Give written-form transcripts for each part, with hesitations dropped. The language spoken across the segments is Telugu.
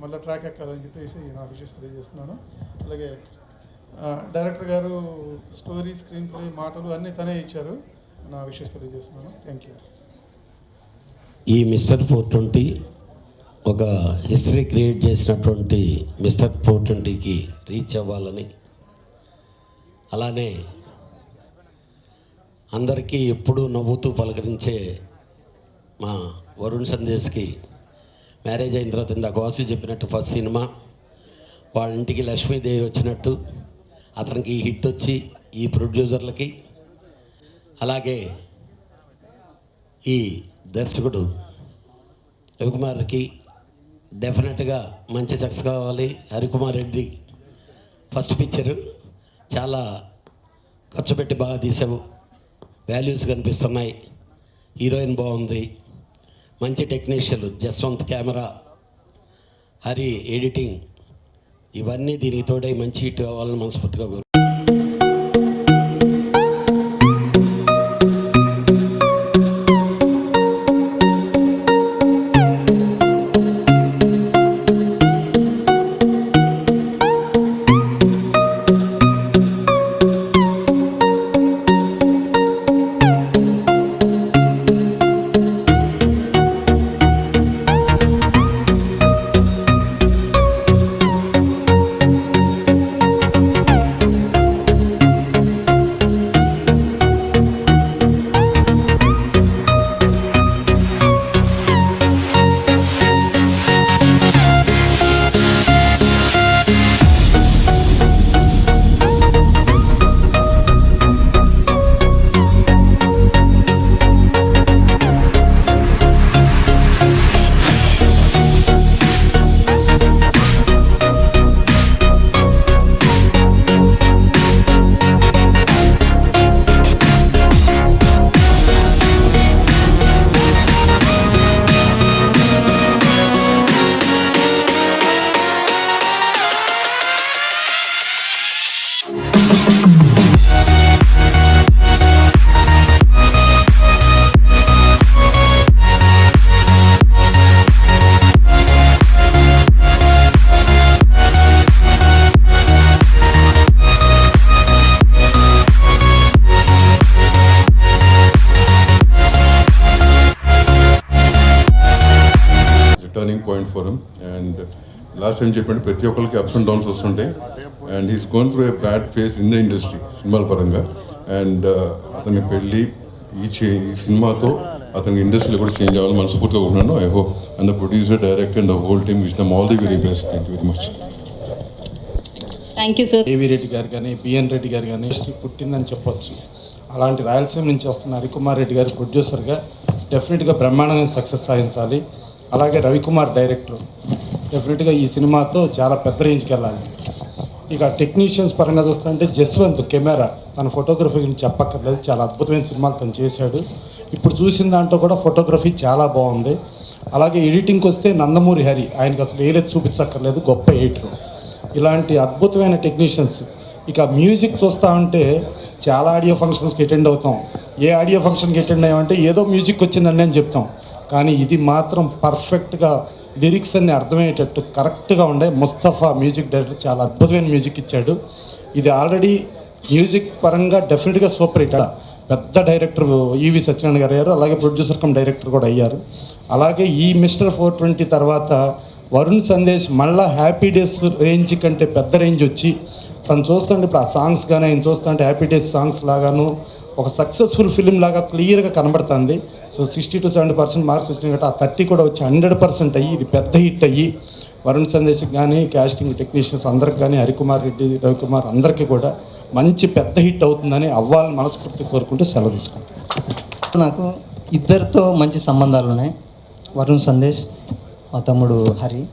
మళ్ళీ ట్రాక్ ఎక్కాలని చెప్పేసి నా విషయం తెలియజేస్తున్నాను. అలాగే డైరెక్టర్ గారు స్టోరీ, స్క్రీన్ ప్లే, మాటలు అన్నీ తనే ఇచ్చారు. నా విషయం తెలియజేస్తున్నాను. Thank you. ఈ మిస్టర్ 420 ఒక హిస్టరీ క్రియేట్ చేసినటువంటి మిస్టర్ 420కి రీచ్ అవ్వాలని, అలానే అందరికీ ఎప్పుడూ నవ్వుతూ పలకరించే మా వరుణ్ సందేశ్కి మ్యారేజ్ అయిన తర్వాత ఇందాక వాసు చెప్పినట్టు ఫస్ట్ సినిమా వాళ్ళ ఇంటికి లక్ష్మీదేవి వచ్చినట్టు అతనికి హిట్ వచ్చి ఈ ప్రొడ్యూసర్లకి, అలాగే ఈ దర్శకుడు రవికుమార్కి డెఫినెట్గా మంచి సక్సెస్ కావాలి. హరికుమార్ రెడ్డి ఫస్ట్ పిక్చరు చాలా ఖర్చు పెట్టి బాగా తీసావు, వాల్యూస్ కనిపిస్తున్నాయి, హీరోయిన్ బాగుంది, మంచి టెక్నీషియన్లు, జస్వంత్ కెమెరా, హరి ఎడిటింగ్, ఇవన్నీ దీనికి తోడై మంచి హిట్ కావాలని మనస్ఫూర్తిగా కోరు. Turning point for him. And last time చెప్పండి ప్రతి ఒక్కరికి అప్స్ అండ్ డౌన్స్ వస్తుంటాయి. And he's gonna through a bad phase in the industry సినిమాల పరంగా. అండ్ అతని పెళ్ళి ఈ సినిమాతో అతనికి ఇండస్ట్రీలో కూడా చేంజ్ అవ్వాలని మనస్ఫూర్తిగా ఉన్నాను. I hope and the producer, director and the whole team wish them all the very best. Thank you very much. Thank you sir. ఏవి రెడ్డి గారు కానీ, బిఎన్ రెడ్డి గారు కానీ పుట్టిందని చెప్పొచ్చు. అలాంటి రాయలసీమ నుంచి వస్తున్న హరికుమార్ రెడ్డి గారు ప్రొడ్యూసర్గా డెఫినెట్గా బ్రహ్మాండంగా సక్సెస్ సాధించాలి. అలాగే రవికుమార్ డైరెక్టర్ డెఫినెట్గా ఈ సినిమాతో చాలా పెద్ద రేంజ్కి వెళ్ళాలి. ఇక టెక్నీషియన్స్ పరంగా చూస్తుంటే జస్వంత్ కెమెరా, తన ఫోటోగ్రఫీ గురించి చెప్పక్కర్లేదు, చాలా అద్భుతమైన సినిమాలు తను చేశాడు. ఇప్పుడు చూసిన దాంట్లో కూడా ఫోటోగ్రఫీ చాలా బాగుంది. అలాగే ఎడిటింగ్కి వస్తే నందమూరి హరి, ఆయనకి అసలు వేలేదు చూపించక్కర్లేదు, గొప్ప ఎడిటర్. ఇలాంటి అద్భుతమైన టెక్నీషియన్స్. ఇక మ్యూజిక్ చూస్తూ ఉంటే చాలా ఆడియో ఫంక్షన్స్కి అటెండ్ అవుతాం. ఏ ఆడియో ఫంక్షన్కి అటెండ్ అయ్యామంటే ఏదో మ్యూజిక్ వచ్చిందండి అని చెప్తాం, కానీ ఇది మాత్రం పర్ఫెక్ట్గా లిరిక్స్ అన్ని అర్థమయ్యేటట్టు కరెక్ట్గా ఉండే ముస్తఫా మ్యూజిక్ డైరెక్టర్ చాలా అద్భుతమైన మ్యూజిక్ ఇచ్చాడు. ఇది ఆల్రెడీ మ్యూజిక్ పరంగా డెఫినెట్గా సూపర్ హిట్. పెద్ద డైరెక్టర్ ఈవి సత్యనారాయణ గారు అయ్యారు, అలాగే ప్రొడ్యూసర్ కమ్ డైరెక్టర్ కూడా అయ్యారు. అలాగే ఈ మిస్టర్ 420 తర్వాత వరుణ్ సందేశ్ మళ్ళీ హ్యాపీ డేస్ రేంజ్ కంటే పెద్ద రేంజ్ వచ్చి తను చూస్తుంటే ఇప్పుడు ఆ సాంగ్స్ కానీ ఆయన చూస్తుంటే హ్యాపీ డేస్ సాంగ్స్ లాగాను ఒక సక్సెస్ఫుల్ ఫిలిం లాగా క్లియర్గా కనబడుతుంది. సో 60 to 70% మార్క్స్ వచ్చినాయి కాబట్టి ఆ 30 కూడా వచ్చి 100% అయ్యి ఇది పెద్ద హిట్ అయ్యి వరుణ్ సందేశ్కి కానీ, కాస్టింగ్ టెక్నీషియన్స్ అందరికి కానీ, హరికుమార్ రెడ్డి, రవికుమార్ అందరికీ కూడా మంచి పెద్ద హిట్ అవుతుందని అవ్వాలని మనస్ఫూర్తి కోరుకుంటూ సెలవు తీసుకుంటాను. నాకు ఇద్దరితో మంచి సంబంధాలు ఉన్నాయి. వరుణ్ సందేశ్, మా తమ్ముడు హరి.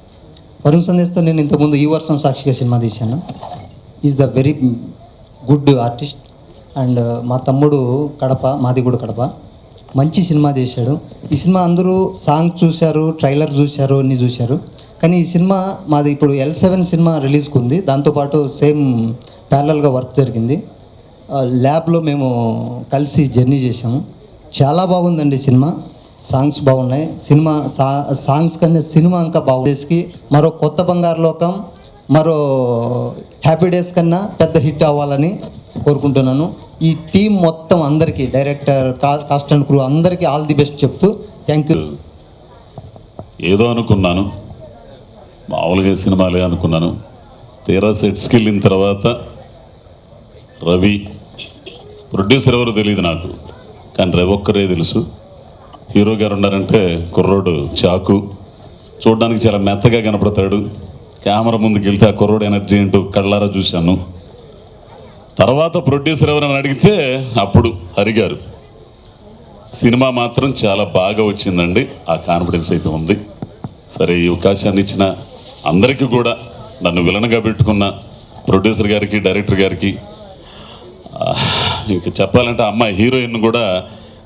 వరుణ్ సందేశ్తో నేను ఇంతకుముందు ఈ వర్షం సాక్షిగా సినిమా తీశాను. Is the very good artist. And మా తమ్ముడు కడప, మాది కూడా కడప, మంచి సినిమా తీశాడు. ఈ సినిమా అందరూ సాంగ్ చూశారు, ట్రైలర్ చూశారు, అన్నీ చూశారు. కానీ ఈ సినిమా మాది ఇప్పుడు L7 సినిమా రిలీజ్కి ఉంది. దాంతోపాటు సేమ్ ప్యారలల్గా వర్క్ జరిగింది. ల్యాబ్లో మేము కలిసి జర్నీ చేసాము. చాలా బాగుందండి సినిమా. సాంగ్స్ బాగున్నాయి. సినిమా సాంగ్స్ కన్నా సినిమా ఇంకా బాగుంది. మరో కొత్త బంగారు లోకం, మరో హ్యాపీ డేస్ కన్నా పెద్ద హిట్ అవ్వాలని కోరుకుంటున్నాను. ఈ టీం మొత్తం అందరికీ, డైరెక్టర్, కాస్ట్ అండ్ క్రూ అందరికీ ఆల్ ది బెస్ట్ చెప్తూ థ్యాంక్ యూ. ఏదో అనుకున్నాను, మామూలుగా సినిమాలే అనుకున్నాను. తీరా సెట్స్కి వెళ్ళిన తర్వాత రవి, ప్రొడ్యూసర్ ఎవరో తెలియదు నాకు, కానీ రవి ఒక్కరే తెలుసు. హీరో గారు ఉన్నారంటే కుర్రోడు చాకు, చూడడానికి చాలా మెత్తగా కనపడతాడు. కెమెరా ముందుకు వెళ్తే ఆ కుర్రోడు ఎనర్జీ ఏంటో కళ్ళారా చూశాను. తర్వాత ప్రొడ్యూసర్ ఎవరైనా అడిగితే అప్పుడు హరి గారు. సినిమా మాత్రం చాలా బాగా వచ్చిందండి, ఆ కాన్ఫిడెన్స్ అయితే ఉంది. సరే, ఈ అవకాశాన్ని ఇచ్చిన అందరికీ కూడా, నన్ను విలన్గా పెట్టుకున్న ప్రొడ్యూసర్ గారికి, డైరెక్టర్ గారికి, ఇంకా చెప్పాలంటే అమ్మాయి హీరోయిన్ కూడా,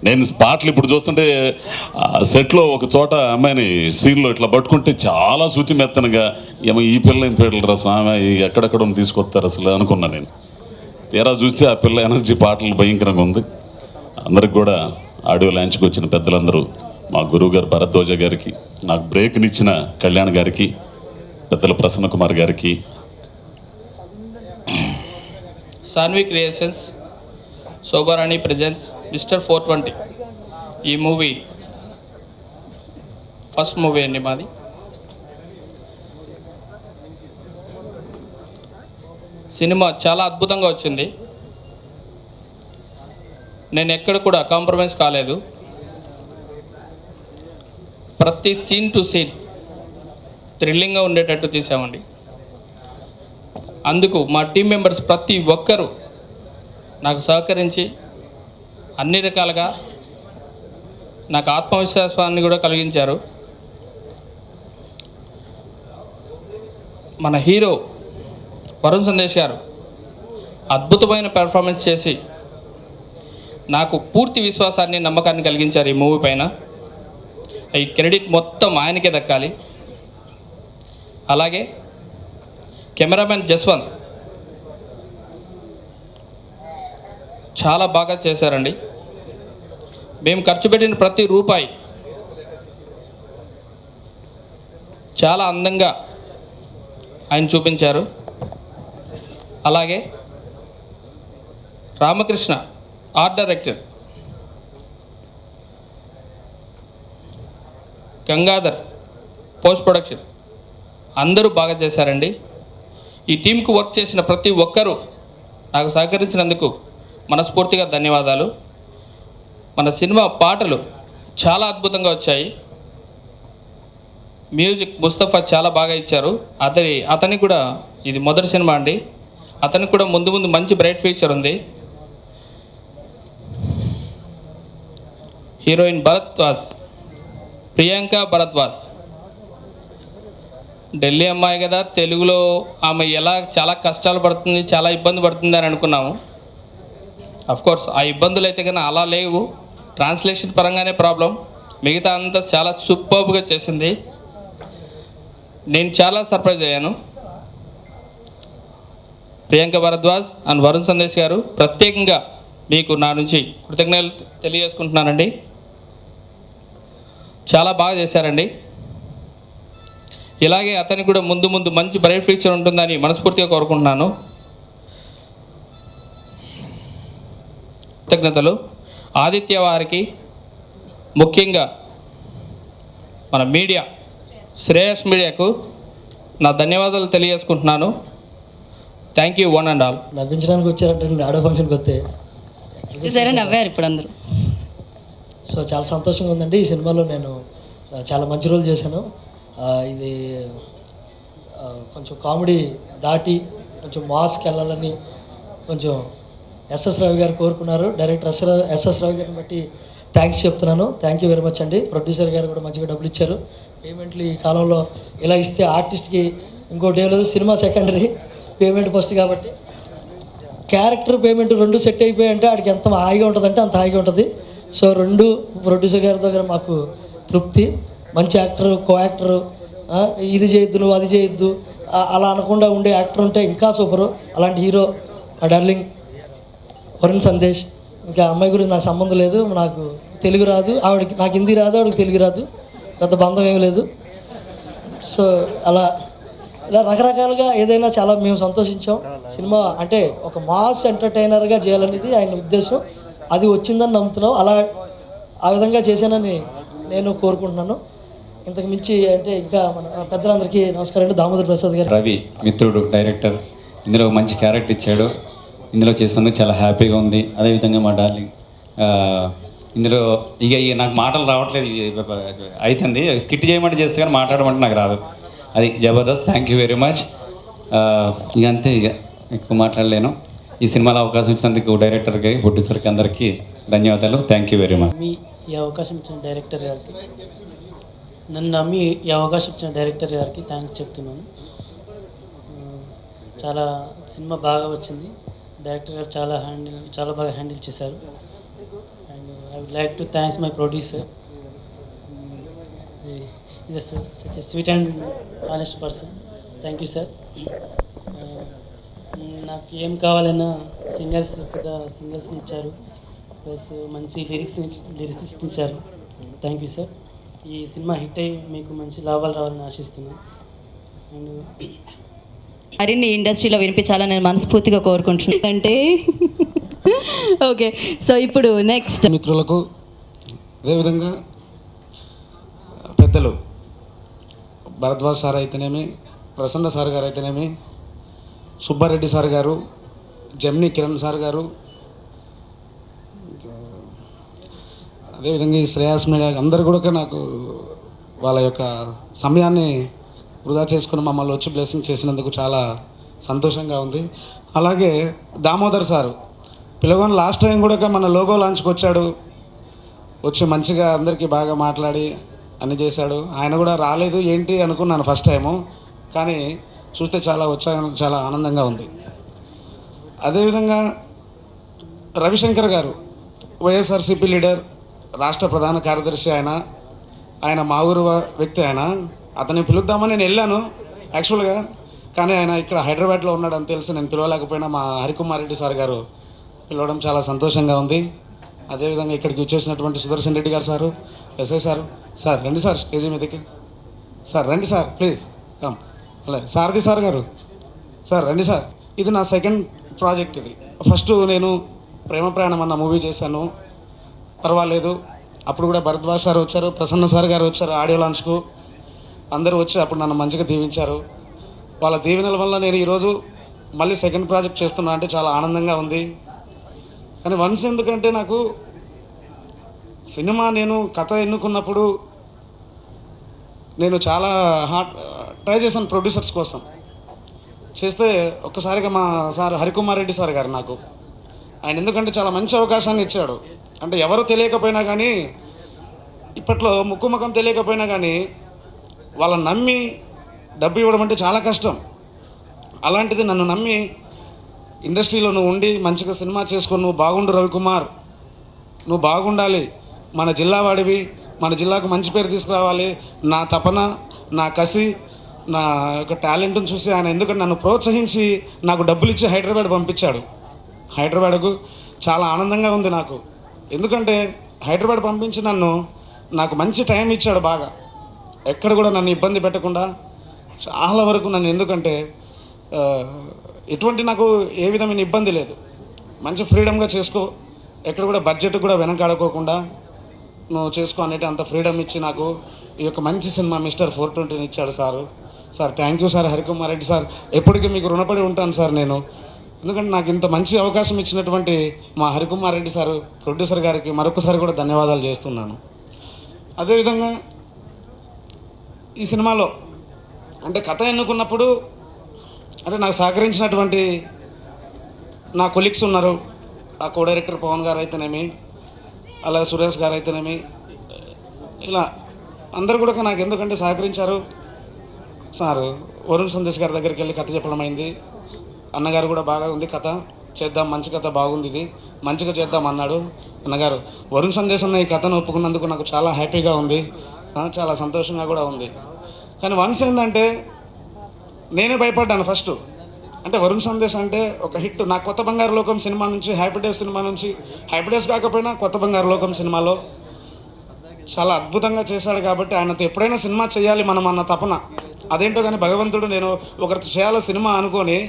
నేను పాటలు ఇప్పుడు చూస్తుంటే సెట్లో ఒక చోట అమ్మాయిని సీన్లో ఇట్లా పట్టుకుంటే చాలా శృతి మెత్తనగా, ఏమో ఈ పిల్ల ఏం పేటలరా స్వామి, ఎక్కడెక్కడ తీసుకొస్తారు అసలు అనుకున్నా నేను. తీరా చూస్తే ఆ పిల్ల ఎనర్జీ పాటలు భయంకరంగా ఉంది. అందరికి కూడా ఆడియో లాంచ్కి వచ్చిన పెద్దలందరూ, మా గురువు గారు భరద్వాజ గారికి, నాకు బ్రేక్నిచ్చిన కళ్యాణ్ గారికి, పెద్దల ప్రసన్న కుమార్ గారికి, Saanvi creations, Shobharani presence, mister 420. ఈ మూవీ ఫస్ట్ మూవీ అండి మాది. సినిమా చాలా అద్భుతంగా వచ్చింది. నేను ఎక్కడ కూడా కాంప్రమైజ్ కాలేదు. ప్రతి సీన్ టు సీన్ థ్రిల్లింగ్గా ఉండేటట్టు తీసామండి. అందుకు మా టీం మెంబర్స్ ప్రతి ఒక్కరూ నాకు సహకరించి అన్ని రకాలుగా నాకు ఆత్మవిశ్వాసాన్ని కూడా కలిగించారు. మన హీరో వరుణ్ సందేశ్ గారు అద్భుతమైన పెర్ఫార్మెన్స్ చేసి నాకు పూర్తి విశ్వాసాన్ని, నమ్మకాన్ని కలిగించారు ఈ మూవీ పైన. ఈ క్రెడిట్ మొత్తం ఆయనకే దక్కాలి. అలాగే కెమెరామెన్ జస్వంత్ చాలా బాగా చేశారండి. మేము ఖర్చు పెట్టిన ప్రతి రూపాయి చాలా అందంగా ఆయన చూపించారు. అలాగే Ramakrishna art director, Gangadhar post production, అందరూ బాగా చేశారండి. ఈ టీంకు వర్క్ చేసిన ప్రతి ఒక్కరూ నాకు సహకరించినందుకు మనస్ఫూర్తిగా ధన్యవాదాలు. మన సినిమా పాటలు చాలా అద్భుతంగా వచ్చాయి. మ్యూజిక్ ముస్తఫా చాలా బాగా ఇచ్చారు. అతనికి కూడా ఇది మొదటి సినిమా అండి. అతనికి కూడా ముందు ముందు మంచి బ్రైట్ ఫ్యూచర్ ఉంది. హీరోయిన్ భరద్వాజ్, ప్రియాంక భరద్వాజ్, ఢిల్లీ అమ్మాయి కదా, తెలుగులో ఆమె ఎలా చాలా కష్టాలు పడుతుంది, చాలా ఇబ్బంది పడుతుంది అని అనుకున్నాము. కోర్స్ ఆ ఇబ్బందులు అయితే కానీ అలా లేవు. ట్రాన్స్లేషన్ పరంగానే ప్రాబ్లం, మిగతా అంతా చాలా సూపర్బ్గా చేసింది. నేను చాలా సర్ప్రైజ్ అయ్యాను. ప్రియాంక భరద్వాజ్ అండ్ వరుణ్ సందేశ్ గారు, ప్రత్యేకంగా మీకు నా నుంచి కృతజ్ఞతలు తెలియజేసుకుంటున్నానండి. చాలా బాగా చేశారండి. ఇలాగే అతనికి కూడా ముందు ముందు మంచి బ్రైట్ ఫ్యూచర్ ఉంటుందని మనస్ఫూర్తిగా కోరుకుంటున్నాను. కృతజ్ఞతలు. ఆదిత్య వారికి, ముఖ్యంగా మన మీడియా, శ్రేయస్ మీడియాకు నా ధన్యవాదాలు తెలియజేసుకుంటున్నాను. Thank you one and all. నవ్వించడానికి వచ్చారంటే ఆడో ఫంక్షన్కి వస్తే చూసారా, నవ్వారు ఇప్పుడు అందరూ. సో చాలా సంతోషంగా ఉందండి. ఈ సినిమాలో నేను చాలా మంచి రోల్ చేశాను. ఇది కొంచెం కామెడీ దాటి కొంచెం మాస్కి వెళ్ళాలని కొంచెం ఎస్ఎస్ రవి గారు కోరుకున్నారు. డైరెక్టర్ ఎస్ఎస్ రవి గారిని బట్టి థ్యాంక్స్ చెప్తున్నాను. థ్యాంక్ యూ వెరీ మచ్ అండి. ప్రొడ్యూసర్ గారు కూడా మంచిగా డబ్బులు ఇచ్చారు. పేమెంట్లు ఈ కాలంలో ఇలా ఇస్తే ఆర్టిస్ట్కి ఇంకోటి ఏం లేదు, సినిమా సెకండరీ, పేమెంట్ ఫస్ట్. కాబట్టి క్యారెక్టర్ పేమెంట్ రెండు సెట్ అయిపోయాయంటే ఆడికి ఎంత హాయిగా ఉంటుందంటే అంత హాయిగా ఉంటుంది. సో రెండు ప్రొడ్యూసర్ గారి దగ్గర మాకు తృప్తి. మంచి యాక్టరు, కో యాక్టరు, ఇది చేయొద్దు నువ్వు అది చేయొద్దు అలా అనకుండా ఉండే యాక్టర్ ఉంటే ఇంకా సూపరు. అలాంటి హీరో మా డార్లింగ్ వరుణ్ సందేశ్. ఇంకా అమ్మాయి గురించి నాకు సంబంధం లేదు, నాకు తెలుగు రాదు, ఆవిడకి నాకు హిందీ రాదు, ఆవిడకి తెలుగు రాదు, పెద్ద బంధం ఏమీ లేదు. సో ఇలా రకరకాలుగా ఏదైనా చాలా మేము సంతోషించాం. సినిమా అంటే ఒక మాస్ ఎంటర్టైనర్గా చేయాలనేది ఆయన ఉద్దేశం. అది వచ్చిందని నమ్ముతున్నాం. ఆ విధంగా చేశానని నేను కోరుకుంటున్నాను. ఇంతకు మించి అంటే ఇంకా మన పెద్దలందరికీ నమస్కారం అండి. దామోదర్ ప్రసాద్ గారు, రవి మిత్రుడు, డైరెక్టర్, ఇందులో మంచి క్యారెక్టర్ ఇచ్చాడు. ఇందులో చేసినందుకు చాలా హ్యాపీగా ఉంది. అదేవిధంగా మా డార్లింగ్ ఇందులో ఇక నాకు మాటలు రావట్లేదు, అవుతుంది స్కిట్ చేయమంటే చేస్తే కానీ మాట్లాడమంటే నాకు రాదు. అది Jabardasth. Thank you very much. ఇక అంతే, ఇక ఎక్కువ మాట్లాడలేను. ఈ సినిమాలో అవకాశం ఇచ్చినందుకు డైరెక్టర్కి, ప్రొడ్యూసర్కి అందరికీ ధన్యవాదాలు. Thank you very much. ఈ అవకాశం ఇచ్చిన డైరెక్టర్ గారికి, నన్ను నమ్మి ఈ అవకాశం ఇచ్చిన డైరెక్టర్ గారికి థ్యాంక్స్ చెప్తున్నాను. చాలా సినిమా బాగా వచ్చింది. డైరెక్టర్ గారు చాలా బాగా హ్యాండిల్ చేశారు. And I would like to thanks my producer. Is such a sweet and honest person. Thank you sir. నాకు ఏం కావాలన్నా పెద్ద సింగర్స్ని ఇచ్చారు, ప్లస్ మంచి లిరిసిస్ట్ ఇచ్చారు. Thank you sir. ఈ సినిమా హిట్ అయ్యి మీకు మంచి లాభాలు రావాలని ఆశిస్తున్నాను. అండ్ మరిన్ని ఇండస్ట్రీలో వినిపించాలని నేను మనస్ఫూర్తిగా కోరుకుంటున్నాను. అంటే ఓకే, సో ఇప్పుడు నెక్స్ట్ మిత్రులకు, అదేవిధంగా పెద్దలు భరద్వాజ్ సార్ అయితేనేమి, ప్రసన్న సార్ గారు అయితేనేమి, సుబ్బారెడ్డి సార్ గారు, జమ్ని కిరణ్ సార్ గారు, అదేవిధంగా ఈ శ్రేయాస్ మీడియా అందరు కూడా నాకు వాళ్ళ యొక్క సమయాన్ని వృధా చేసుకుని మమ్మల్ని వచ్చి బ్లెస్సింగ్ చేసినందుకు చాలా సంతోషంగా ఉంది. అలాగే దామోదర్ సారు పిలవని లాస్ట్ టైం కూడా మన లోగో లాంచ్కి వచ్చి మంచిగా అందరికీ బాగా మాట్లాడి అన్ని చేశాడు. ఆయన కూడా రాలేదు ఏంటి అనుకున్నాను ఫస్ట్ టైము, కానీ చూస్తే చాలా ఉత్సాహం, చాలా ఆనందంగా ఉంది. అదేవిధంగా రవిశంకర్ గారు, వైఎస్ఆర్సీపీ లీడర్, రాష్ట్ర ప్రధాన కార్యదర్శి, ఆయన మా ఊరు వ్యక్తి. అతన్ని పిలుద్దామని నేను వెళ్ళాను యాక్చువల్గా, కానీ ఆయన ఇక్కడ హైదరాబాద్లో ఉన్నాడని తెలిసి నేను పిలవలేకపోయినా మా హరికుమార్ రెడ్డి సార్ గారు పిలవడం చాలా సంతోషంగా ఉంది. అదేవిధంగా ఇక్కడికి వచ్చేసినటువంటి సుదర్శన్ రెడ్డి గారు సారు, ఎస్ఐ సారు, సార్ రండి సార్ స్టేజీ మీదకి, సార్ రండి సార్ ప్లీజ్ కమ్. అలా సారథి సార్ గారు, సార్ రండి సార్. ఇది నా సెకండ్ ప్రాజెక్ట్. ఇది ఫస్ట్ నేను ప్రేమ ప్రయాణం అన్న మూవీ చేశాను, పర్వాలేదు. అప్పుడు కూడా భరద్వాజ్ సార్ వచ్చారు, ప్రసన్న సార్ గారు వచ్చారు ఆడియో లాంచ్కు. అందరూ వచ్చి అప్పుడు నన్ను మంచిగా దీవించారు. వాళ్ళ దీవెనల వల్ల నేను ఈరోజు మళ్ళీ సెకండ్ ప్రాజెక్ట్ చేస్తున్నా అంటే చాలా ఆనందంగా ఉంది. కానీ వన్స్ ఎందుకంటే నాకు సినిమా నేను కథ ఎన్నుకున్నప్పుడు నేను చాలా ట్రై చేశాను ప్రొడ్యూసర్స్ కోసం. చేస్తే ఒక్కసారిగా మా సార్ హరికుమార్ రెడ్డి సార్ గారు నాకు ఆయన ఎందుకంటే చాలా మంచి అవకాశాన్ని ఇచ్చాడు. అంటే ఎవరు తెలియకపోయినా కానీ, ఇప్పట్లో ముక్కు ముఖం తెలియకపోయినా కానీ వాళ్ళని నమ్మి డబ్బు ఇవ్వడం అంటే చాలా కష్టం. అలాంటిది నన్ను నమ్మి ఇండస్ట్రీలో నువ్వు ఉండి మంచిగా సినిమా చేసుకొని నువ్వు బాగుండు రవికుమార్, నువ్వు బాగుండాలి, మన జిల్లా వాడివి, మన జిల్లాకు మంచి పేరు తీసుకురావాలి, నా తపన, నా కసి, నా యొక్క టాలెంట్ని చూసి ఆయన ఎందుకంటే నన్ను ప్రోత్సహించి నాకు డబ్బులు ఇచ్చి హైదరాబాద్ పంపించాడు. హైదరాబాద్కు చాలా ఆనందంగా ఉంది నాకు. ఎందుకంటే హైదరాబాద్ పంపించి నాకు మంచి టైం ఇచ్చాడు బాగా. ఎక్కడ కూడా నన్ను ఇబ్బంది పెట్టకుండా చాలా వరకు నన్ను, ఎందుకంటే ఎటువంటి నాకు ఏ విధమైన ఇబ్బంది లేదు, మంచి ఫ్రీడమ్గా చేసుకో, ఎక్కడ కూడా బడ్జెట్ కూడా వెనకాడుకోకుండా నువ్వు చేసుకో అనేటి అంత ఫ్రీడమ్ ఇచ్చి నాకు ఈ యొక్క మంచి సినిమా మిస్టర్ 420 ఇచ్చాడు sir. Sir thank you sir. Harikumar Reddy sir, ఎప్పటికీ మీకు రుణపడి ఉంటాను సార్ నేను. ఎందుకంటే నాకు ఇంత మంచి అవకాశం ఇచ్చినటువంటి మా హరికుమార్ రెడ్డి సారు ప్రొడ్యూసర్ గారికి మరొకసారి కూడా ధన్యవాదాలు చేస్తున్నాను. అదేవిధంగా ఈ సినిమాలో అంటే కథ ఎన్నుకున్నప్పుడు అంటే నాకు సహకరించినటువంటి నా కొలీగ్స్ ఉన్నారు. ఆ కో డైరెక్టర్ పవన్ గారు అయితేనేమి, అలాగే సురేష్ గారు అయితేనేమి, ఇలా అందరు కూడా నాకు ఎందుకంటే సహకరించారు. సార్ వరుణ్ సందేశ్ గారి దగ్గరికి వెళ్ళి కథ చెప్పడం అయింది. అన్నగారు కూడా బాగా ఉంది కథ, చేద్దాం, మంచి కథ బాగుంది, ఇది మంచిగా చేద్దాం అన్నాడు అన్నగారు. వరుణ్ సందేశ్ అన్న ఈ కథను ఒప్పుకున్నందుకు నాకు చాలా హ్యాపీగా ఉంది, చాలా సంతోషంగా కూడా ఉంది. కానీ వన్స్ ఏంటంటే నేనే భయపడ్డాను ఫస్ట్. అంటే వరుణ్ సందేశ్ అంటే ఒక హిట్. నా కొత్త బంగారు లోకం సినిమా నుంచి, హ్యాపీ డేస్ సినిమా నుంచి, హ్యాపీ డేస్ కాకపోయినా కొత్త బంగారు లోకం సినిమాలో చాలా అద్భుతంగా చేశాడు కాబట్టి ఆయనతో ఎప్పుడైనా సినిమా చేయాలి మనం అన్న తపన అదేంటో కానీ భగవంతుడు నేను ఒకరితో చేయాలి సినిమా అనుకొని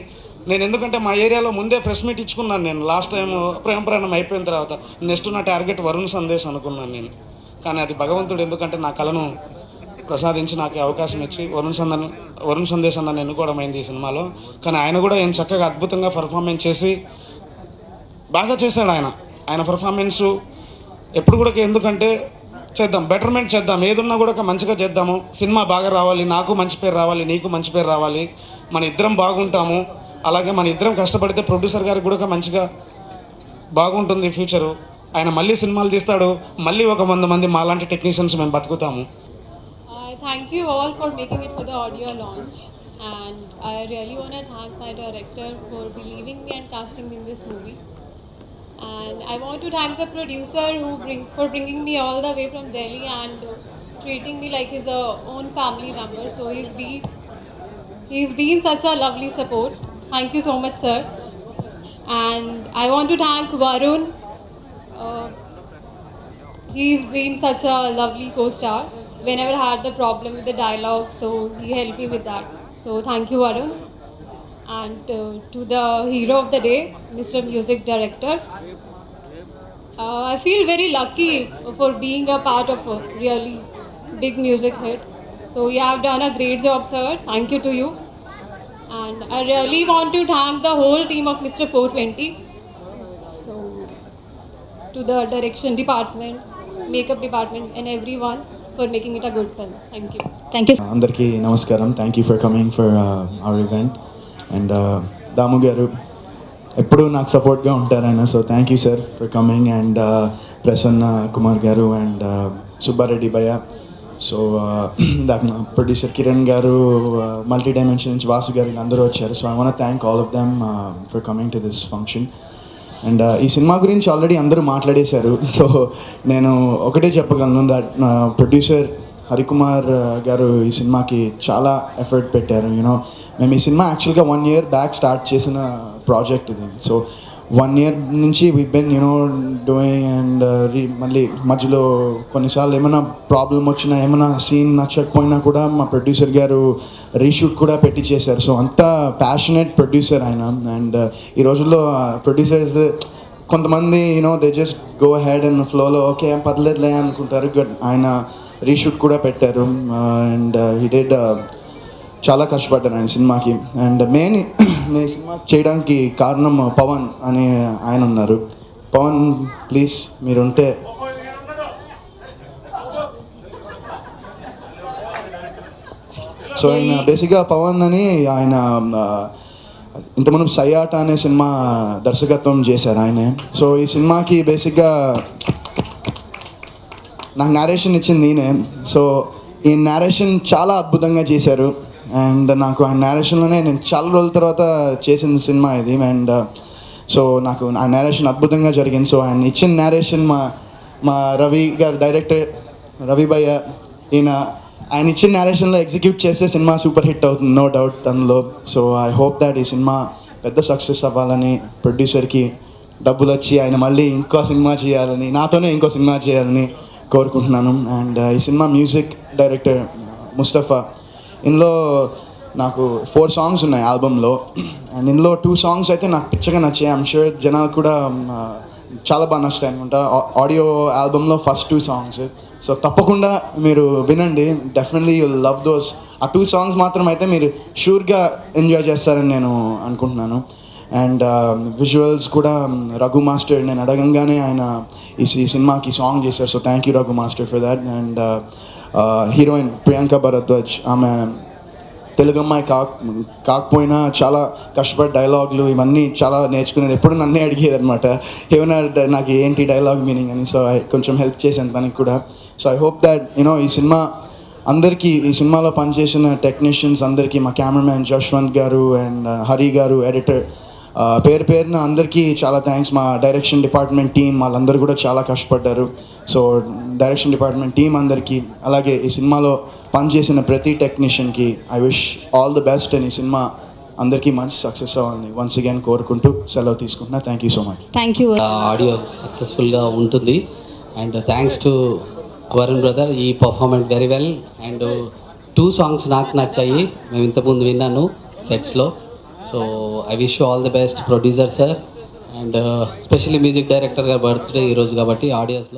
నేను ఎందుకంటే మా ఏరియాలో ముందే ప్రెస్ మీట్ ఇచ్చుకున్నాను నేను లాస్ట్ టైం ప్రేమ ప్రయాణం అయిపోయిన తర్వాత నెక్స్ట్ నా టార్గెట్ వరుణ్ సందేశ్ అనుకున్నాను నేను. కానీ అది భగవంతుడు ఎందుకంటే నా కళను ప్రసాదించి నాకు అవకాశం ఇచ్చి వరుణ్ సందేశ్ అన్న ఎన్నుకోవడం అయింది ఈ సినిమాలో. కానీ ఆయన కూడా ఏం చక్కగా అద్భుతంగా పర్ఫార్మెన్స్ చేసి బాగా చేశాడు ఆయన పర్ఫార్మెన్సు ఎప్పుడు కూడా ఎందుకంటే చేద్దాం, బెటర్మెంట్ చేద్దాం, ఏదున్నా కూడా మంచిగా చేద్దాము, సినిమా బాగా రావాలి, నాకు మంచి పేరు రావాలి, నీకు మంచి పేరు రావాలి, మన ఇద్దరం బాగుంటాము, అలాగే మన ఇద్దరం కష్టపడితే ప్రొడ్యూసర్ గారికి కూడా మంచిగా బాగుంటుంది ఫ్యూచరు. ఆయన మళ్ళీ సినిమాలు తీస్తాడు, మళ్ళీ 100 మంది మాలాంటి టెక్నీషియన్స్ మేము బతుకుతాము. Thank you all for making it for the audio launch, and I really want to thank my director for believing me and casting me in this movie. And I want to thank the producer for bringing me all the way from Delhi and treating me like his own family member. So he's been such a lovely support. Thank you so much, sir. And I want to thank Varun. He's been such a lovely co-star. Whenever I had the problem with the dialogue, so he helped me with that. So thank you, Varun. And to the hero of the day, Mr. Music Director. I feel very lucky for being a part of a really big music hit. So you have done a great job, sir. Thank you to you. And I really want to thank the whole team of Mr. 420. So to the direction department, makeup department and everyone for making it a good film. Thank you. Thank you. అందరికీ నమస్కారం. Thank you for coming for our event. And Damu garu ఎప్పుడూ నాకు సపోర్ట్గా ఉంటారు ఆయన. So thank you sir for coming. And Prasanna Kumar garu and Subbareddy భయ్య. సో ఇందాక ప్రొడ్యూసర్ కిరణ్ గారు, మల్టీ డైమెన్షన్ నుంచి వాసు గారు, అందరూ వచ్చారు. So I want thank all of them for coming to this function. And ఈ సినిమా గురించి ఆల్రెడీ అందరూ మాట్లాడేశారు. సో నేను ఒకటే చెప్పగలను, దట్ ప్రొడ్యూసర్ హరికుమార్ గారు ఈ సినిమాకి చాలా ఎఫర్ట్ పెట్టారు. యూనో మేము ఈ సినిమా యాక్చువల్గా 1 year బ్యాక్ స్టార్ట్ చేసిన ప్రాజెక్ట్ ఇది. సో 1 year నుంచి వీ బెన్ డూయింగ్. అండ్ మళ్ళీ మధ్యలో కొన్నిసార్లు ఏమైనా ప్రాబ్లం వచ్చినా, ఏమైనా సీన్ నచ్చకపోయినా కూడా మా ప్రొడ్యూసర్ గారు రీషూట్ కూడా పెట్టి చేశారు. సో అంత ప్యాషనెట్ ప్రొడ్యూసర్ ఆయన. అండ్ ఈ రోజుల్లో ప్రొడ్యూసర్స్ కొంతమంది they just go head and ఫ్లోలో ఓకే ఏం పర్లేదులే అనుకుంటారు. ఆయన రీషూట్ కూడా పెట్టారు. అండ్ హీ డిడ్ చాలా కష్టపడ్డాను ఆయన సినిమాకి. అండ్ మెయిన్ నేను సినిమా చేయడానికి కారణం పవన్ అని ఆయన ఉన్నారు. పవన్ ప్లీజ్ మీరుంటే. సో ఆయన బేసిక్గా పవన్ అని ఆయన ఇంతకుముందు సయ్యాట అనే సినిమా దర్శకత్వం చేశారు ఆయనే. సో ఈ సినిమాకి బేసిక్గా నాకు నేరేషన్ ఇచ్చింది నేనే. సో ఈ నేరేషన్ చాలా అద్భుతంగా చేశారు. అండ్ నాకు ఆ నేరేషన్లోనే నేను చాలా రోజుల తర్వాత చేసిన సినిమా ఇది. అండ్ సో నాకు ఆ నేరేషన్ అద్భుతంగా జరిగింది. సో ఆయన ఇచ్చిన నేరేషన్ మా రవి గారు, డైరెక్టర్ రవి భయ్య, ఆయన ఇచ్చిన నేరేషన్లో ఎగ్జిక్యూట్ చేస్తే సినిమా సూపర్ హిట్ అవుతుంది, నో డౌట్ అందులో. సో ఐ హోప్ దాట్ ఈ సినిమా పెద్ద సక్సెస్ అవ్వాలని, ప్రొడ్యూసర్కి డబ్బులు వచ్చి ఆయన మళ్ళీ ఇంకో సినిమా చేయాలని, నాతోనే ఇంకో సినిమా చేయాలని కోరుకుంటున్నాను. అండ్ ఈ సినిమా మ్యూజిక్ డైరెక్టర్ ముస్తఫా. ఇందులో నాకు 4 songs ఉన్నాయి ఆల్బంలో. అండ్ ఇందులో 2 songs అయితే నాకు పిచ్చగా నచ్చాయి. ఐమ్ షూర్ జనాలు కూడా చాలా బాగా నచ్చుతాయి అనుకుంటా. ఆడియో ఆల్బంలో ఫస్ట్ 2 songs. సో తప్పకుండా మీరు వినండి, డెఫినెట్లీ యూ లవ్ దోస్. ఆ 2 songs మాత్రం అయితే మీరు షూర్గా ఎంజాయ్ చేస్తారని నేను అనుకుంటున్నాను. అండ్ విజువల్స్ కూడా రఘు మాస్టర్, నేను అడగంగానే ఆయన ఈ సినిమాకి సాంగ్ చేశారు. So thank you Raghu master for that. And heroine Priyanka Bharadwaj, ఆమె తెలుగు అమ్మాయి కాకపోయినా చాలా కష్టపడి డైలాగులు ఇవన్నీ చాలా నేర్చుకునేది. ఎప్పుడు నన్నే అడిగేది అనమాట, ఏమైనా నాకు ఏంటి డైలాగ్ మీనింగ్ అని. సో కొంచెం హెల్ప్ చేశాను తనకి కూడా. సో ఐ హోప్ దాట్ ఈ సినిమా అందరికీ, ఈ సినిమాలో పనిచేసిన టెక్నీషియన్స్ అందరికీ, మా కెమెరామ్యాన్ జశ్వంత్ గారు అండ్ హరి గారు, ఎడిటర్, పేరు పేరున అందరికీ చాలా థ్యాంక్స్. మా డైరెక్షన్ డిపార్ట్మెంట్ టీం వాళ్ళందరూ కూడా చాలా కష్టపడ్డారు. సో డైరెక్షన్ డిపార్ట్మెంట్ టీం అందరికీ, అలాగే ఈ సినిమాలో పనిచేసిన ప్రతి టెక్నీషియన్కి I wish all the best. And ఈ సినిమా అందరికీ మంచి సక్సెస్ అవ్వాలని వన్స్ అగైన్ కోరుకుంటూ సెలవు తీసుకుంటున్నా. Thank you so much. Thank you. Audio సక్సెస్ఫుల్గా ఉంటుంది. And thanks to Varun brother ఈ పర్ఫార్మెంట్ వెరీ వెల్ అండ్ 2 సాంగ్స్ నాకు నచ్చాయి. మేము ఇంతకుముందు విన్నాను సెట్స్లో. So I wish you all the best producer sir and specially music director గారి బర్త్డే ఈరోజు కాబట్టి ఆడియన్స్లో